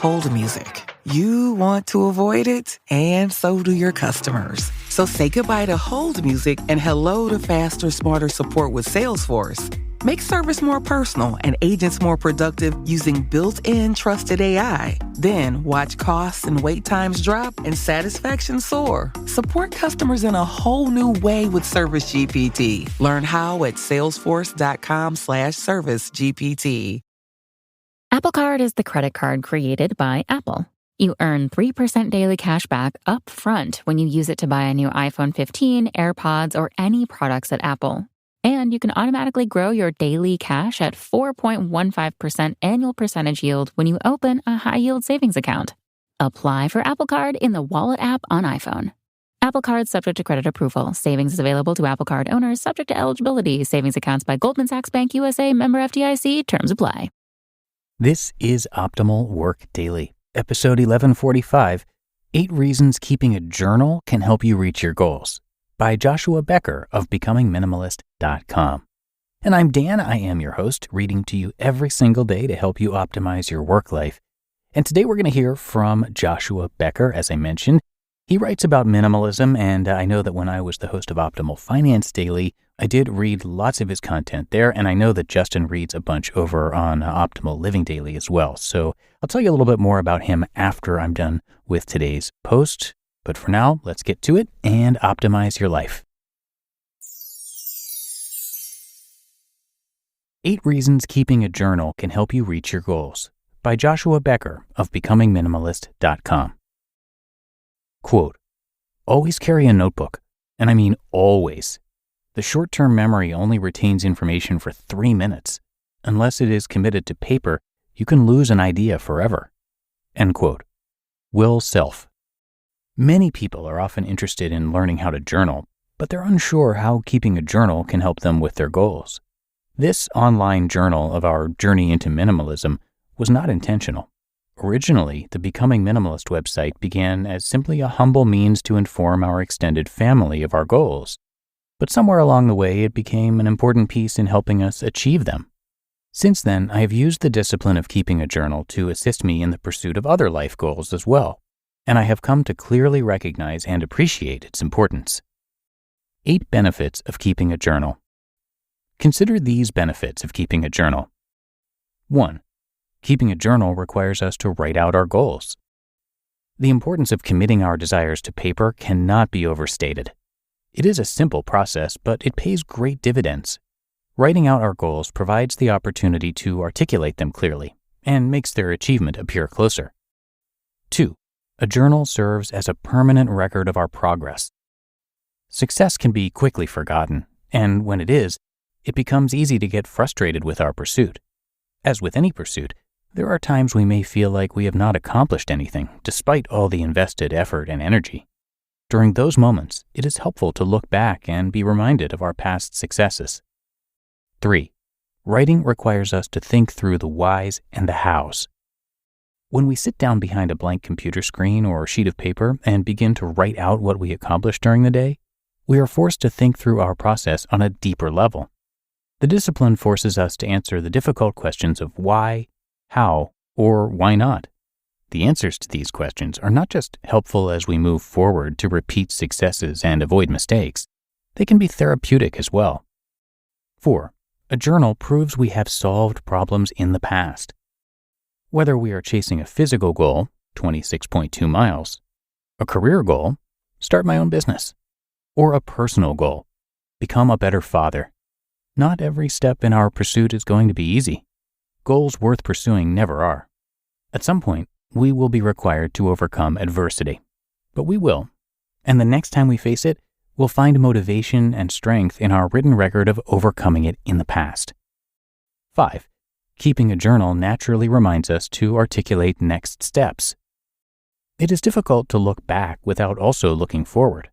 hold music. You want to avoid it, and so do your customers. So say goodbye to hold music and hello to faster, smarter support with Salesforce. Make service more personal and agents more productive using built-in trusted AI. Then watch costs and wait times drop and satisfaction soar. Support customers in a whole new way with Service GPT. Learn how at salesforce.com/service GPT. Apple Card is the credit card created by Apple. You earn 3% daily cash back up front when you use it to buy a new iPhone 15, AirPods, or any products at Apple. And you can automatically grow your daily cash at 4.15% annual percentage yield when you open a high-yield savings account. Apply for Apple Card in the Wallet app on iPhone. Apple Card subject to credit approval. Savings is available to Apple Card owners subject to eligibility. Savings accounts by Goldman Sachs Bank USA, member FDIC. Terms apply. This is Optimal Work Daily, episode 1145, 8 Reasons Keeping a Journal Can Help You Reach Your Goals, by Joshua Becker of BecomingMinimalist.com. And I'm Dan, I am your host, reading to you every single day to help you optimize your work life. And today we're going to hear from Joshua Becker, as I mentioned. He writes about minimalism, and I know that when I was the host of Optimal Finance Daily, I did read lots of his content there, and I know that Justin reads a bunch over on Optimal Living Daily as well. So I'll tell you a little bit more about him after I'm done with today's post. But for now, let's get to it and optimize your life. 8 Reasons Keeping a Journal Can Help You Reach Your Goals, by Joshua Becker of BecomingMinimalist.com. Quote, always carry a notebook, and I mean always. The short-term memory only retains information for 3 minutes. Unless it is committed to paper, you can lose an idea forever. End quote. Will Self. Many people are often interested in learning how to journal, but they're unsure how keeping a journal can help them with their goals. This online journal of our journey into minimalism was not intentional. Originally, the Becoming Minimalist website began as simply a humble means to inform our extended family of our goals. But somewhere along the way, it became an important piece in helping us achieve them. Since then, I have used the discipline of keeping a journal to assist me in the pursuit of other life goals as well, and I have come to clearly recognize and appreciate its importance. 8 benefits of keeping a journal. Consider these benefits of keeping a journal. 1. Keeping a journal requires us to write out our goals. The importance of committing our desires to paper cannot be overstated. It is a simple process, but it pays great dividends. Writing out our goals provides the opportunity to articulate them clearly and makes their achievement appear closer. 2. A journal serves as a permanent record of our progress. Success can be quickly forgotten, and when it is, it becomes easy to get frustrated with our pursuit. As with any pursuit, there are times we may feel like we have not accomplished anything despite all the invested effort and energy. During those moments, it is helpful to look back and be reminded of our past successes. 3. Writing requires us to think through the whys and the hows. When we sit down behind a blank computer screen or sheet of paper and begin to write out what we accomplished during the day, we are forced to think through our process on a deeper level. The discipline forces us to answer the difficult questions of why, how, or why not. The answers to these questions are not just helpful as we move forward to repeat successes and avoid mistakes, they can be therapeutic as well. 4. A journal proves we have solved problems in the past. Whether we are chasing a physical goal, 26.2 miles, a career goal, start my own business, or a personal goal, become a better father, not every step in our pursuit is going to be easy. Goals worth pursuing never are. At some point, we will be required to overcome adversity, but we will. And the next time we face it, we'll find motivation and strength in our written record of overcoming it in the past. 5. Keeping a journal naturally reminds us to articulate next steps. It is difficult to look back without also looking forward.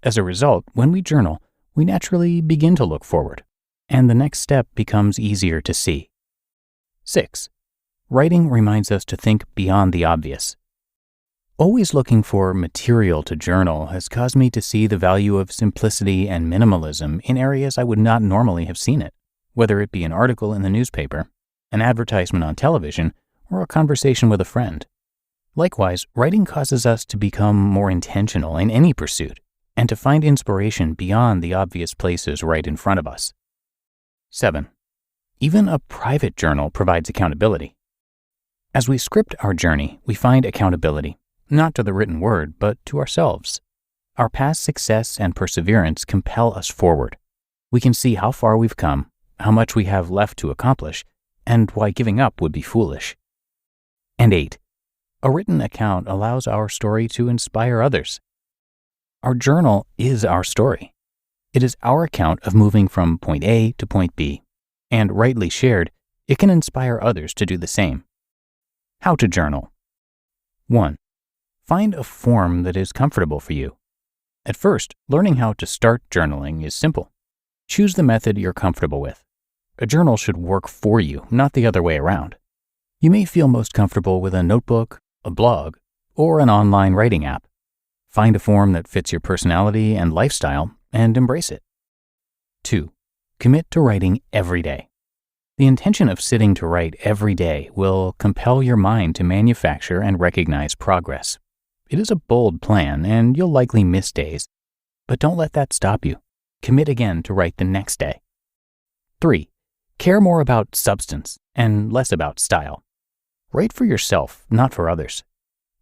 As a result, when we journal, we naturally begin to look forward, and the next step becomes easier to see. 6. Writing reminds us to think beyond the obvious. Always looking for material to journal has caused me to see the value of simplicity and minimalism in areas I would not normally have seen it, whether it be an article in the newspaper, an advertisement on television, or a conversation with a friend. Likewise, writing causes us to become more intentional in any pursuit and to find inspiration beyond the obvious places right in front of us. 7. Even a private journal provides accountability. As we script our journey, we find accountability, not to the written word, but to ourselves. Our past success and perseverance compel us forward. We can see how far we've come, how much we have left to accomplish, and why giving up would be foolish. And 8. A written account allows our story to inspire others. Our journal is our story. It is our account of moving from point A to point B, and rightly shared, it can inspire others to do the same. How to journal. 1. Find a form that is comfortable for you. At first, learning how to start journaling is simple. Choose the method you're comfortable with. A journal should work for you, not the other way around. You may feel most comfortable with a notebook, a blog, or an online writing app. Find a form that fits your personality and lifestyle and embrace it. 2. Commit to writing every day. The intention of sitting to write every day will compel your mind to manufacture and recognize progress. It is a bold plan, and you'll likely miss days. But don't let that stop you. Commit again to write the next day. 3. Care more about substance and less about style. Write for yourself, not for others.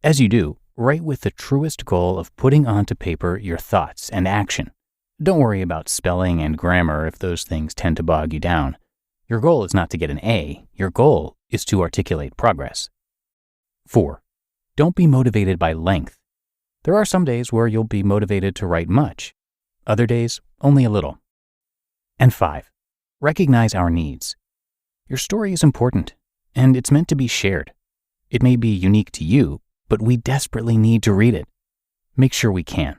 As you do, write with the truest goal of putting onto paper your thoughts and action. Don't worry about spelling and grammar if those things tend to bog you down. Your goal is not to get an A. Your goal is to articulate progress. 4. Don't be motivated by length. There are some days where you'll be motivated to write much. Other days, only a little. And 5. Recognize our needs. Your story is important, and it's meant to be shared. It may be unique to you, but we desperately need to read it. Make sure we can.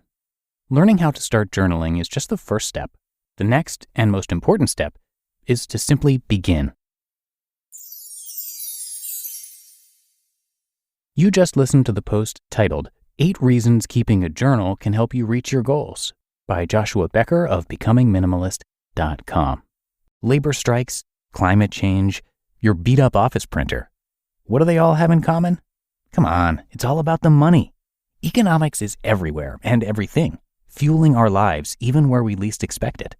Learning how to start journaling is just the first step. The next and most important step is to simply begin. You just listened to the post titled, 8 Reasons Keeping a Journal Can Help You Reach Your Goals by Joshua Becker of BecomingMinimalist.com. Labor strikes, climate change, your beat-up office printer. What do they all have in common? Come on, it's all about the money. Economics is everywhere and everything, fueling our lives even where we least expect it.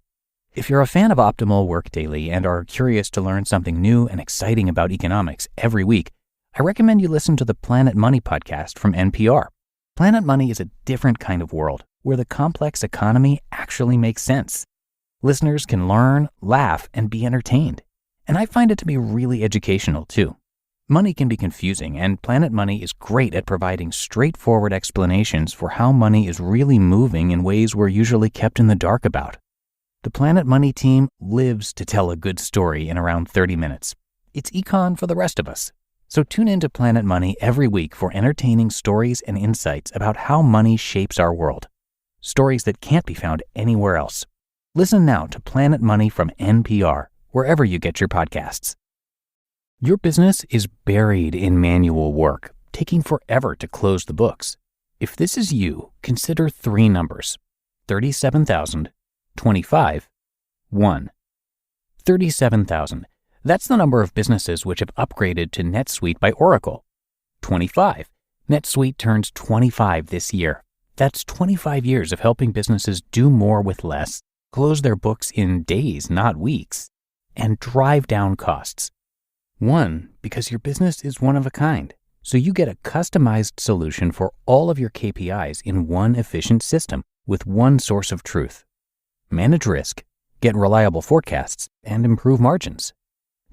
If you're a fan of Optimal Work Daily and are curious to learn something new and exciting about economics every week, I recommend you listen to the Planet Money podcast from NPR. Planet Money is a different kind of world where the complex economy actually makes sense. Listeners can learn, laugh, and be entertained. And I find it to be really educational too. Money can be confusing, and Planet Money is great at providing straightforward explanations for how money is really moving in ways we're usually kept in the dark about. The Planet Money team lives to tell a good story in around 30 minutes. It's econ for the rest of us. So tune into Planet Money every week for entertaining stories and insights about how money shapes our world. Stories that can't be found anywhere else. Listen now to Planet Money from NPR, wherever you get your podcasts. Your business is buried in manual work, taking forever to close the books. If this is you, consider 3 numbers: 37,000, 25, 1. 37,000. That's the number of businesses which have upgraded to NetSuite by Oracle. 25. NetSuite turns 25 this year. That's 25 years of helping businesses do more with less, close their books in days, not weeks, and drive down costs. 1, because your business is one of a kind, so you get a customized solution for all of your KPIs in one efficient system with one source of truth. Manage risk, get reliable forecasts, and improve margins.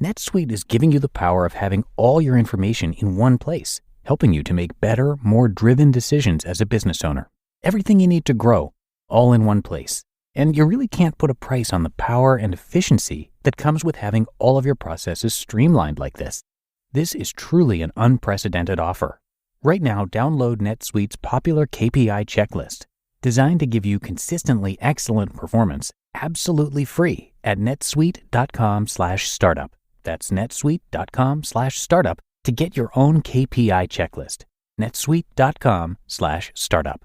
NetSuite is giving you the power of having all your information in one place, helping you to make better, more driven decisions as a business owner. Everything you need to grow, all in one place. And you really can't put a price on the power and efficiency that comes with having all of your processes streamlined like this. This is truly an unprecedented offer. Right now, download NetSuite's popular KPI checklist, designed to give you consistently excellent performance, absolutely free at netsuite.com/startup. That's netsuite.com/startup to get your own KPI checklist. netsuite.com/startup.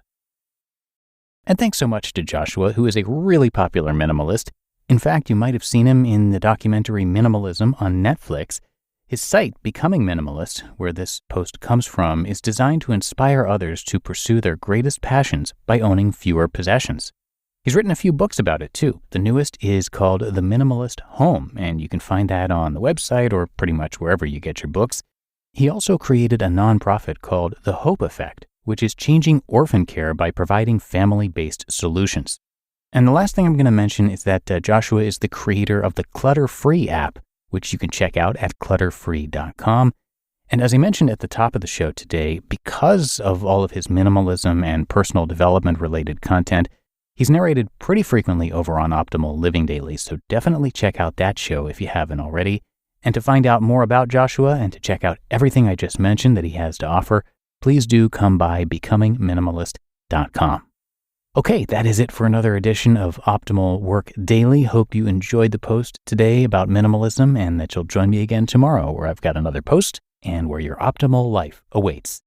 And thanks so much to Joshua, who is a really popular minimalist. In fact, you might have seen him in the documentary Minimalism on Netflix. His site, Becoming Minimalist, where this post comes from, is designed to inspire others to pursue their greatest passions by owning fewer possessions. He's written a few books about it, too. The newest is called The Minimalist Home, and you can find that on the website or pretty much wherever you get your books. He also created a nonprofit called The Hope Effect, which is changing orphan care by providing family-based solutions. And the last thing I'm going to mention is that Joshua is the creator of the Clutter-Free app, which you can check out at clutterfree.com. And as I mentioned at the top of the show today, because of all of his minimalism and personal development-related content, he's narrated pretty frequently over on Optimal Living Daily, so definitely check out that show if you haven't already. And to find out more about Joshua and to check out everything I just mentioned that he has to offer, please do come by becomingminimalist.com. Okay, that is it for another edition of Optimal Work Daily. Hope you enjoyed the post today about minimalism and that you'll join me again tomorrow where I've got another post and where your optimal life awaits.